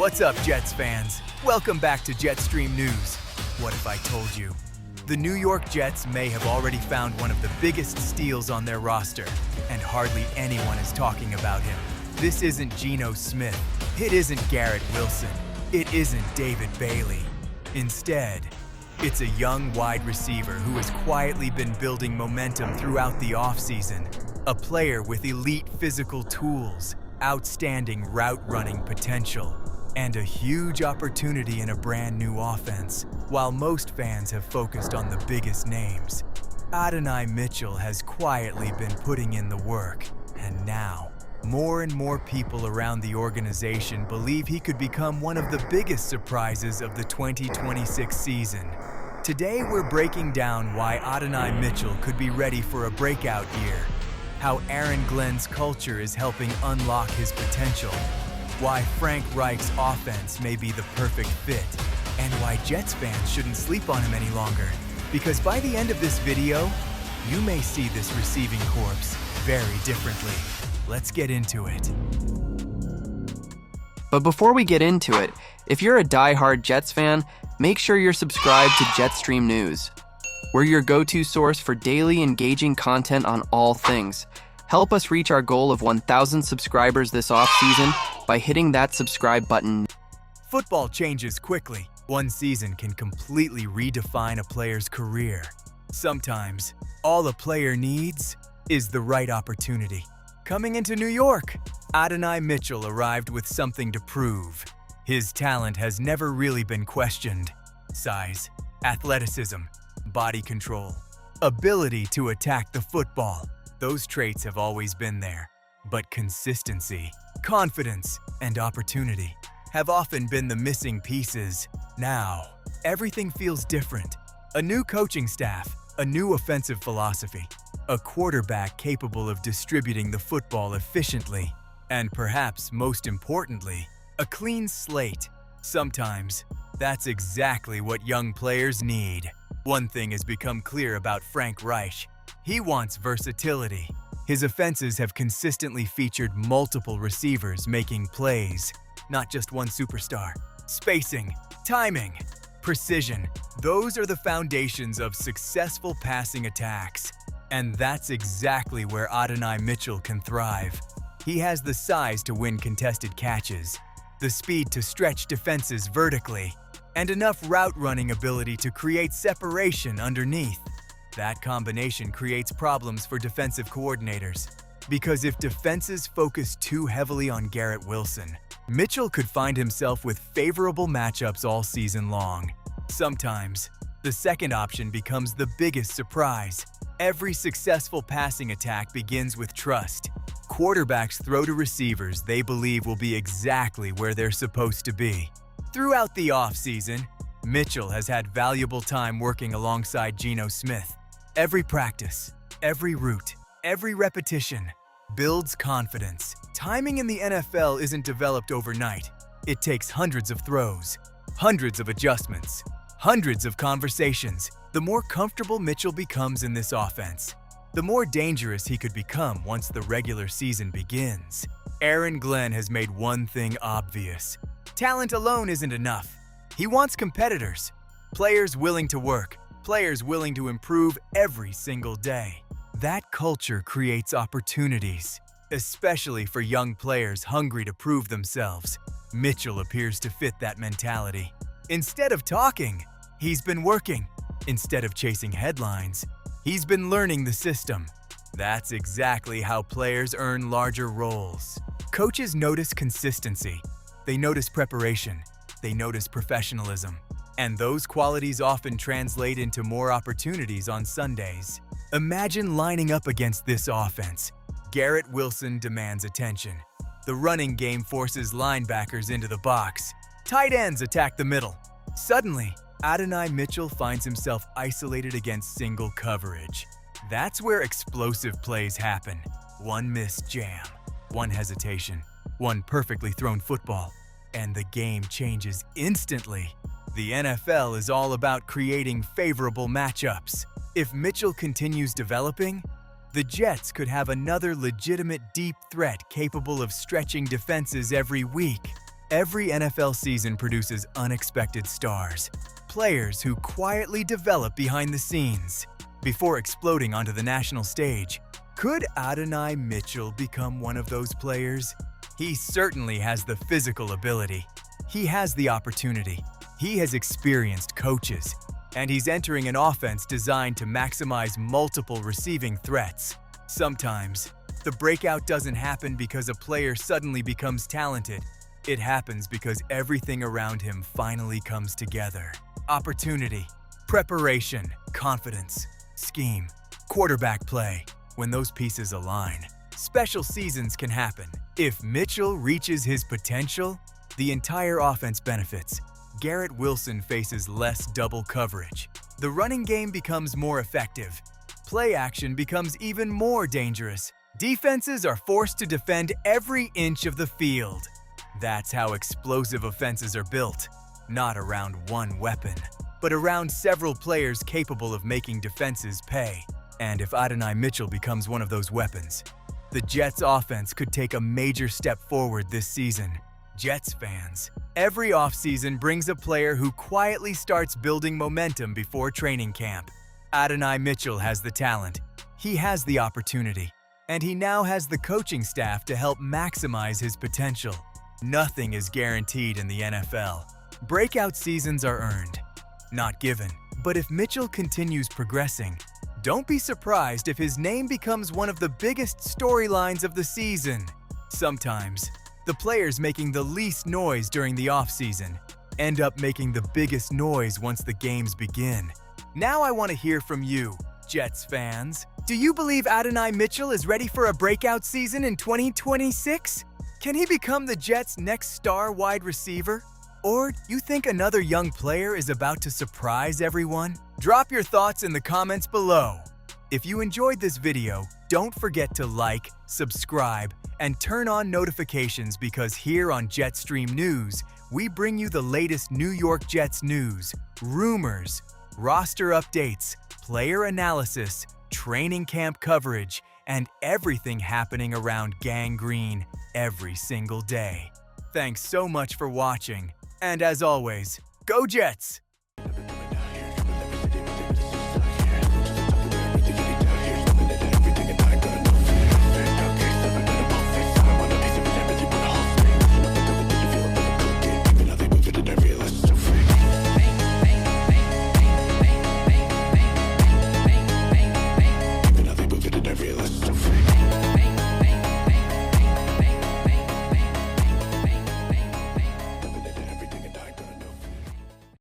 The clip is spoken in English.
What's up, Jets fans? Welcome back to Jetstream News. What if I told you? The New York Jets may have already found one of the biggest steals on their roster, and hardly anyone is talking about him. This isn't Geno Smith. It isn't Garrett Wilson. It isn't David Bailey. Instead, it's a young wide receiver who has quietly been building momentum throughout the offseason. A player with elite physical tools, outstanding route-running potential, and a huge opportunity in a brand new offense. While most fans have focused on the biggest names, Adonai Mitchell has quietly been putting in the work, and now, more and more people around the organization believe he could become one of the biggest surprises of the 2026 season. Today, we're breaking down why Adonai Mitchell could be ready for a breakout year, how Aaron Glenn's culture is helping unlock his potential, why Frank Reich's offense may be the perfect fit, and why Jets fans shouldn't sleep on him any longer. Because by the end of this video, you may see this receiving corps very differently. Let's get into it. But before we get into it, if you're a die-hard Jets fan, make sure you're subscribed to Jetstream News. We're your go-to source for daily engaging content on all things. Help us reach our goal of 1,000 subscribers this offseason by hitting that subscribe button. Football changes quickly. One season can completely redefine a player's career. Sometimes, all a player needs is the right opportunity. Coming into New York, Adonai Mitchell arrived with something to prove. His talent has never really been questioned. Size, athleticism, body control, ability to attack the football. Those traits have always been there, but consistency, confidence, and opportunity have often been the missing pieces. Now, everything feels different. A new coaching staff, a new offensive philosophy, a quarterback capable of distributing the football efficiently, and perhaps most importantly, a clean slate. Sometimes, that's exactly what young players need. One thing has become clear about Frank Reich. He wants versatility. His offenses have consistently featured multiple receivers making plays, not just one superstar. Spacing, timing, precision, those are the foundations of successful passing attacks. And that's exactly where Adonai Mitchell can thrive. He has the size to win contested catches, the speed to stretch defenses vertically, and enough route-running ability to create separation underneath. That combination creates problems for defensive coordinators, because if defenses focus too heavily on Garrett Wilson, Mitchell could find himself with favorable matchups all season long. Sometimes, the second option becomes the biggest surprise. Every successful passing attack begins with trust. Quarterbacks throw to receivers they believe will be exactly where they're supposed to be. Throughout the offseason, Mitchell has had valuable time working alongside Geno Smith. Every practice, every route, every repetition builds confidence. Timing in the NFL isn't developed overnight. It takes hundreds of throws, hundreds of adjustments, hundreds of conversations. The more comfortable Mitchell becomes in this offense, the more dangerous he could become once the regular season begins. Aaron Glenn has made one thing obvious. Talent alone isn't enough. He wants competitors, players willing to work, players willing to improve every single day. That culture creates opportunities, especially for young players hungry to prove themselves. Mitchell appears to fit that mentality. Instead of talking, he's been working. Instead of chasing headlines, he's been learning the system. That's exactly how players earn larger roles. Coaches notice consistency. They notice preparation. They notice professionalism. And those qualities often translate into more opportunities on Sundays. Imagine lining up against this offense. Garrett Wilson demands attention. The running game forces linebackers into the box. Tight ends attack the middle. Suddenly, Adonai Mitchell finds himself isolated against single coverage. That's where explosive plays happen. One missed jam, one hesitation, one perfectly thrown football, and the game changes instantly. The NFL is all about creating favorable matchups. If Mitchell continues developing, the Jets could have another legitimate deep threat capable of stretching defenses every week. Every NFL season produces unexpected stars, players who quietly develop behind the scenes before exploding onto the national stage. Could Adonai Mitchell become one of those players? He certainly has the physical ability. He has the opportunity. He has experienced coaches, and he's entering an offense designed to maximize multiple receiving threats. Sometimes, the breakout doesn't happen because a player suddenly becomes talented. It happens because everything around him finally comes together. Opportunity, preparation, confidence, scheme, quarterback play. When those pieces align, special seasons can happen. If Mitchell reaches his potential, the entire offense benefits. Garrett Wilson faces less double coverage. The running game becomes more effective. Play action becomes even more dangerous. Defenses are forced to defend every inch of the field. That's how explosive offenses are built, not around one weapon, but around several players capable of making defenses pay. And if Adonai Mitchell becomes one of those weapons, the Jets' offense could take a major step forward this season. Jets fans, every offseason brings a player who quietly starts building momentum before training camp. Adonai Mitchell has the talent, he has the opportunity, and he now has the coaching staff to help maximize his potential. Nothing is guaranteed in the NFL. Breakout seasons are earned, not given. But if Mitchell continues progressing, don't be surprised if his name becomes one of the biggest storylines of the season. Sometimes, the players making the least noise during the offseason end up making the biggest noise once the games begin. Now I want to hear from you, Jets fans. Do you believe Adonai Mitchell is ready for a breakout season in 2026? Can he become the Jets' next star wide receiver? Or you think another young player is about to surprise everyone? Drop your thoughts in the comments below. If you enjoyed this video, don't forget to like, subscribe, and turn on notifications because here on Jetstream News, we bring you the latest New York Jets news, rumors, roster updates, player analysis, training camp coverage, and everything happening around Gang Green every single day. Thanks so much for watching, and as always, go Jets!